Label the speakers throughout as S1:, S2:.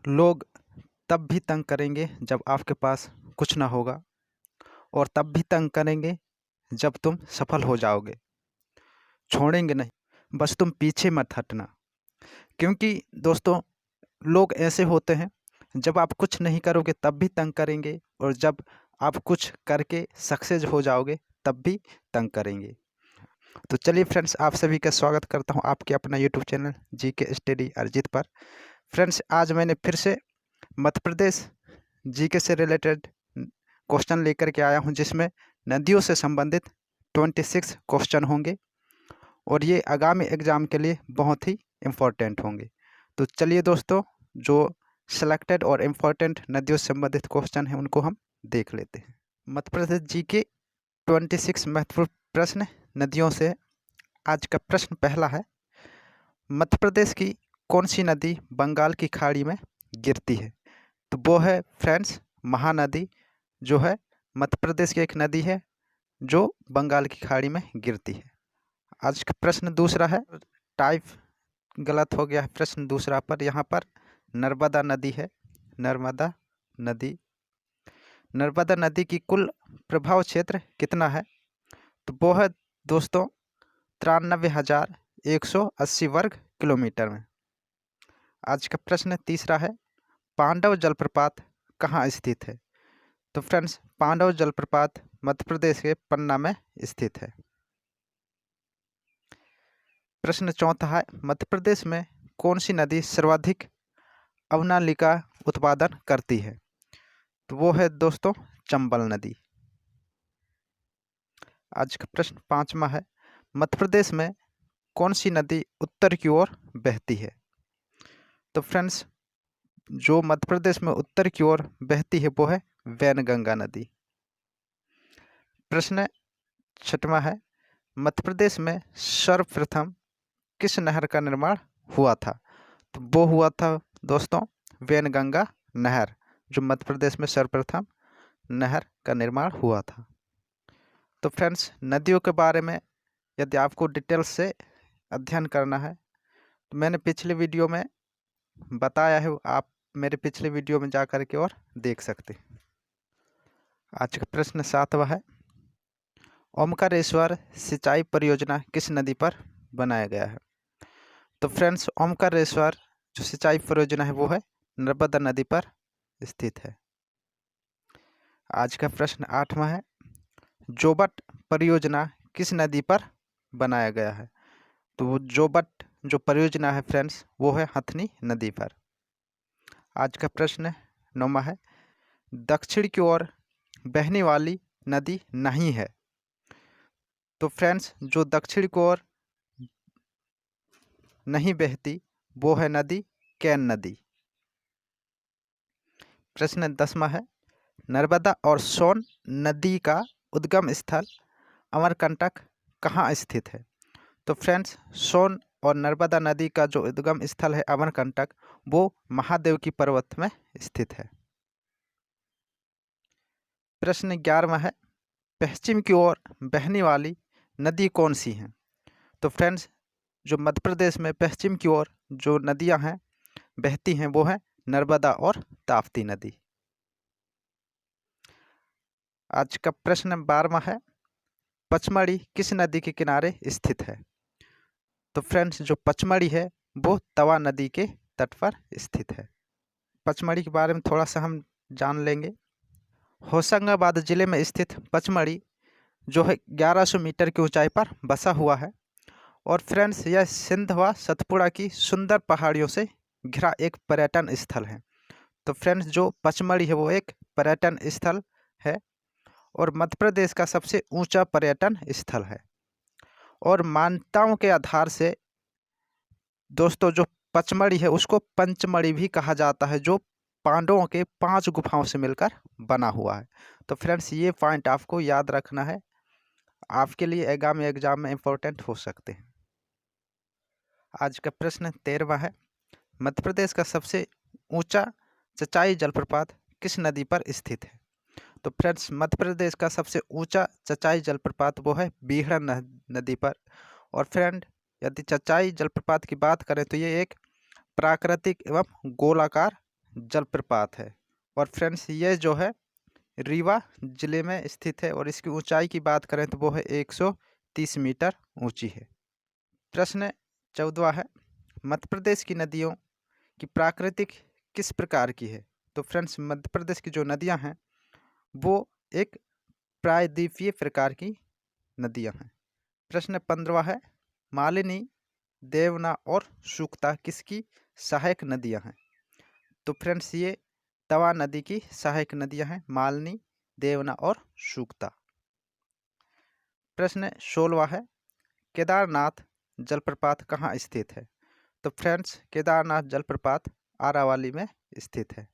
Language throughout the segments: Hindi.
S1: लोग तब भी तंग करेंगे जब आपके पास कुछ ना होगा, और तब भी तंग करेंगे जब तुम सफल हो जाओगे। छोड़ेंगे नहीं, बस तुम पीछे मत हटना। क्योंकि दोस्तों, लोग ऐसे होते हैं, जब आप कुछ नहीं करोगे तब भी तंग करेंगे, और जब आप कुछ करके सक्सेस हो जाओगे तब भी तंग करेंगे। तो चलिए फ्रेंड्स, आप सभी का स्वागत करता हूं आपके अपना YouTube channel GK study Arijit पर। फ्रेंड्स, आज मैंने फिर से मध्य प्रदेश जीके से रिलेटेड क्वेश्चन लेकर के आया हूं, जिसमें नदियों से संबंधित 26 क्वेश्चन होंगे, और ये आगामी एग्ज़ाम के लिए बहुत ही इम्पोर्टेंट होंगे। तो चलिए दोस्तों, जो सेलेक्टेड और इम्पोर्टेंट नदियों से संबंधित क्वेश्चन हैं उनको हम देख लेते हैं। मध्य प्रदेश जीके 26 महत्वपूर्ण प्रश्न नदियों से। आज का प्रश्न पहला है, मध्य प्रदेश की कौन सी नदी बंगाल की खाड़ी में गिरती है? तो वो है फ्रेंड्स महानदी, जो है मध्य प्रदेश की एक नदी है जो बंगाल की खाड़ी में गिरती है। आज का प्रश्न दूसरा है, टाइप गलत हो गया है प्रश्न दूसरा पर। यहाँ पर नर्मदा नदी है, नर्मदा नदी। नर्मदा नदी की कुल प्रभाव क्षेत्र कितना है? तो वो है दोस्तों 93,180 वर्ग किलोमीटर में। आज का प्रश्न तीसरा है, पांडव जलप्रपात कहाँ स्थित है? तो फ्रेंड्स, पांडव जलप्रपात मध्य प्रदेश के पन्ना में स्थित है। प्रश्न चौथा है, मध्य प्रदेश में कौन सी नदी सर्वाधिक अवनालिका उत्पादन करती है? तो वो है दोस्तों चंबल नदी। आज का प्रश्न पांचवा है, मध्य प्रदेश में कौन सी नदी उत्तर की ओर बहती है? तो फ्रेंड्स, जो मध्य प्रदेश में उत्तर की ओर बहती है वो है वैनगंगा नदी। प्रश्न छठवां है, मध्य प्रदेश में सर्वप्रथम किस नहर का निर्माण हुआ था? तो वो हुआ था दोस्तों वैनगंगा नहर, जो मध्य प्रदेश में सर्वप्रथम नहर का निर्माण हुआ था। तो फ्रेंड्स, नदियों के बारे में यदि आपको डिटेल्स से अध्ययन करना है तो मैंने पिछले वीडियो में बताया है, आप मेरे पिछले वीडियो में जा कर के और देख सकते हैं। आज का प्रश्न सातवां है, ओमकारेश्वर सिंचाई परियोजना किस नदी पर बनाया गया है? तो फ्रेंड्स, ओमकारेश्वर जो सिंचाई परियोजना है वो है नर्मदा नदी पर स्थित है। आज का प्रश्न आठवां है, जोबट परियोजना किस नदी पर बनाया गया है? तो वो जोबट जो परियोजना है फ्रेंड्स वो है हथनी नदी पर। आज का प्रश्न नौवां है, दक्षिण की ओर बहने वाली नदी नहीं है? तो फ्रेंड्स, जो दक्षिण की ओर नहीं बहती वो है नदी कैन नदी। प्रश्न 10वां है, नर्मदा और सोन नदी का उद्गम स्थल अमरकंटक कहाँ स्थित है? तो फ्रेंड्स, सोन और नर्मदा नदी का जो उद्गम स्थल है अमरकंटक, वो महादेव की पर्वत में स्थित है। प्रश्न 11वां है, पश्चिम की ओर बहने वाली नदी कौन सी है? तो फ्रेंड्स, जो मध्य प्रदेश में पश्चिम की ओर जो नदियां हैं बहती हैं वो है नर्मदा और ताप्ती नदी। आज का प्रश्न 12वां है, पचमढ़ी किस नदी के किनारे स्थित है? तो फ्रेंड्स, जो पचमढ़ी है वो तवा नदी के तट पर स्थित है। पचमढ़ी के बारे में थोड़ा सा हम जान लेंगे। होशंगाबाद जिले में स्थित पचमढ़ी जो है 1100 मीटर की ऊंचाई पर बसा हुआ है, और फ्रेंड्स यह सिंध व सतपुड़ा की सुंदर पहाड़ियों से घिरा एक पर्यटन स्थल है। तो फ्रेंड्स, जो पचमढ़ी है वो एक पर्यटन स्थल है और मध्य प्रदेश का सबसे ऊंचा पर्यटन स्थल है। और मान्यताओं के आधार से दोस्तों, जो पचमढ़ी है उसको पंचमढ़ी भी कहा जाता है, जो पांडवों के 5 गुफाओं से मिलकर बना हुआ है। तो फ्रेंड्स, ये पॉइंट आपको याद रखना है, आपके लिए आगामी एग्जाम में इम्पोर्टेंट हो सकते हैं। आज का प्रश्न 13वां है, मध्य प्रदेश का सबसे ऊंचा चचाई जलप्रपात किस नदी पर स्थित है? तो फ्रेंड्स, मध्य प्रदेश का सबसे ऊंचा चचाई जलप्रपात वो है बीहड़ नदी पर। और फ्रेंड, यदि चचाई जलप्रपात की बात करें तो ये एक प्राकृतिक एवं गोलाकार जलप्रपात है। और फ्रेंड्स ये जो है रीवा ज़िले में स्थित है और इसकी ऊंचाई की बात करें तो वो है 130 मीटर ऊंची है। प्रश्न 14वां है, मध्य प्रदेश की नदियों की प्राकृतिक किस प्रकार की है? तो फ्रेंड्स मध्य प्रदेश की जो नदियां हैं वो एक प्रायद्वीपीय प्रकार की नदियां हैं। प्रश्न 15वां है, मालिनी, देवना और सूक्ता किसकी सहायक नदियां हैं? तो फ्रेंड्स ये तवा नदी की सहायक नदियां हैं, मालिनी, देवना और सूक्ता। प्रश्न 16वां है, केदारनाथ जलप्रपात कहाँ स्थित है? तो फ्रेंड्स केदारनाथ जलप्रपात आरावली में स्थित है।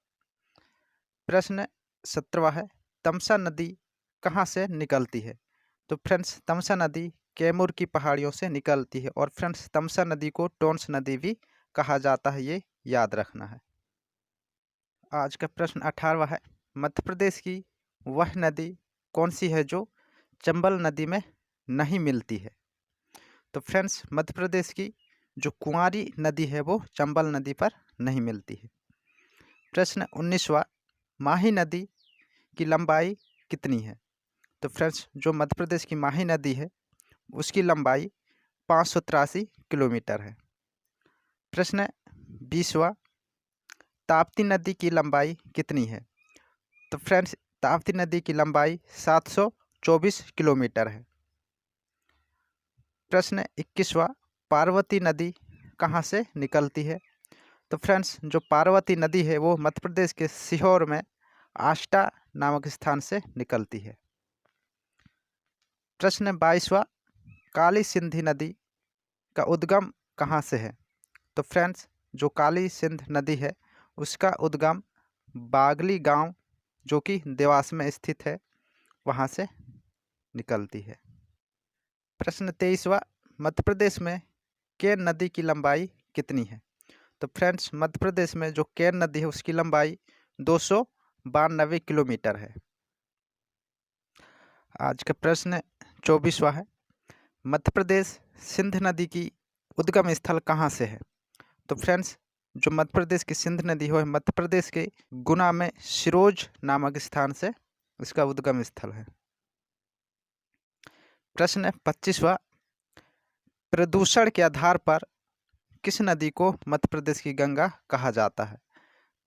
S1: प्रश्न 17वां है, तमसा नदी कहाँ से निकलती है? तो फ्रेंड्स तमसा नदी कैमूर की पहाड़ियों से निकलती है और फ्रेंड्स तमसा नदी को टोंस नदी भी कहा जाता है, ये याद रखना है। आज का प्रश्न 18वां है, मध्य प्रदेश की वह नदी कौन सी है जो चंबल नदी में नहीं मिलती है? तो फ्रेंड्स मध्य प्रदेश की जो कुंवारी नदी है वो चंबल नदी पर नहीं मिलती है। प्रश्न 19वां, माही नदी की लंबाई कितनी है? तो फ्रेंड्स जो मध्य प्रदेश की माही नदी है उसकी लंबाई 583 किलोमीटर है। प्रश्न 20वां, ताप्ती नदी की लंबाई कितनी है? तो फ्रेंड्स ताप्ती नदी की लंबाई 724 किलोमीटर है। प्रश्न 21वां, पार्वती नदी कहाँ से निकलती है? तो फ्रेंड्स जो पार्वती नदी है वो मध्य प्रदेश के सीहोर में आष्टा नामक स्थान से निकलती है। प्रश्न 22वां, काली सिंधी नदी का उद्गम कहाँ से है? तो फ्रेंड्स जो काली सिंध नदी है उसका उद्गम बागली गांव जो कि देवास में स्थित है वहाँ से निकलती है। प्रश्न 23वां, मध्य प्रदेश में केन नदी की लंबाई कितनी है? तो फ्रेंड्स मध्य प्रदेश में जो केन नदी है उसकी लंबाई 292 किलोमीटर है। आज का प्रश्न 24वां है, मध्य प्रदेश सिंध नदी की उद्गम स्थल कहाँ से है? तो फ्रेंड्स जो मध्य प्रदेश की सिंध नदी है मध्य प्रदेश के गुना में सिरोज नामक स्थान से इसका उद्गम स्थल है। प्रश्न 25वां, प्रदूषण के आधार पर किस नदी को मध्य प्रदेश की गंगा कहा जाता है?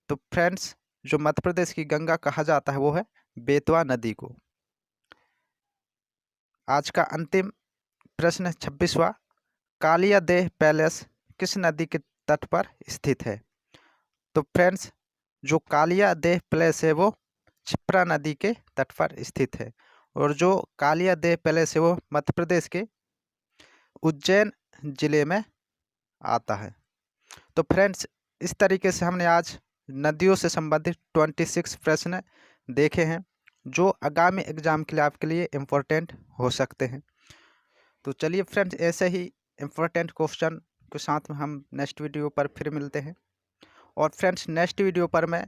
S1: तो फ्रेंड्स जो मध्य प्रदेश की गंगा कहा जाता है वो है बेतवा नदी को। आज का अंतिम प्रश्न 26वां, कालिया देह पैलेस किस नदी के तट पर स्थित है? तो फ्रेंड्स जो कालिया देह पैलेस है वो क्षिप्रा नदी के तट पर स्थित है और जो कालिया देह पैलेस है वो मध्य प्रदेश के उज्जैन जिले में आता है। तो फ्रेंड्स इस तरीके से हमने आज नदियों से संबंधित 26 प्रश्न देखे हैं जो आगामी एग्जाम के लिए आपके लिए इम्पोर्टेंट हो सकते हैं। तो चलिए फ्रेंड्स ऐसे ही इम्पोर्टेंट क्वेश्चन के साथ में हम नेक्स्ट वीडियो पर फिर मिलते हैं। और फ्रेंड्स नेक्स्ट वीडियो पर मैं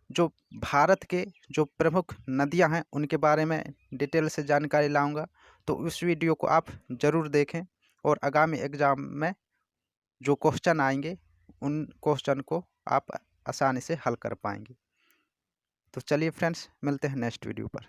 S1: जो भारत के जो प्रमुख नदियां हैं उनके बारे में डिटेल से जानकारी लाऊंगा, तो उस वीडियो को आप ज़रूर देखें और आगामी एग्ज़ाम में जो क्वेश्चन आएंगे उन क्वेश्चन को आप आसानी से हल कर पाएंगे। तो चलिए फ्रेंड्स मिलते हैं नेक्स्ट वीडियो पर।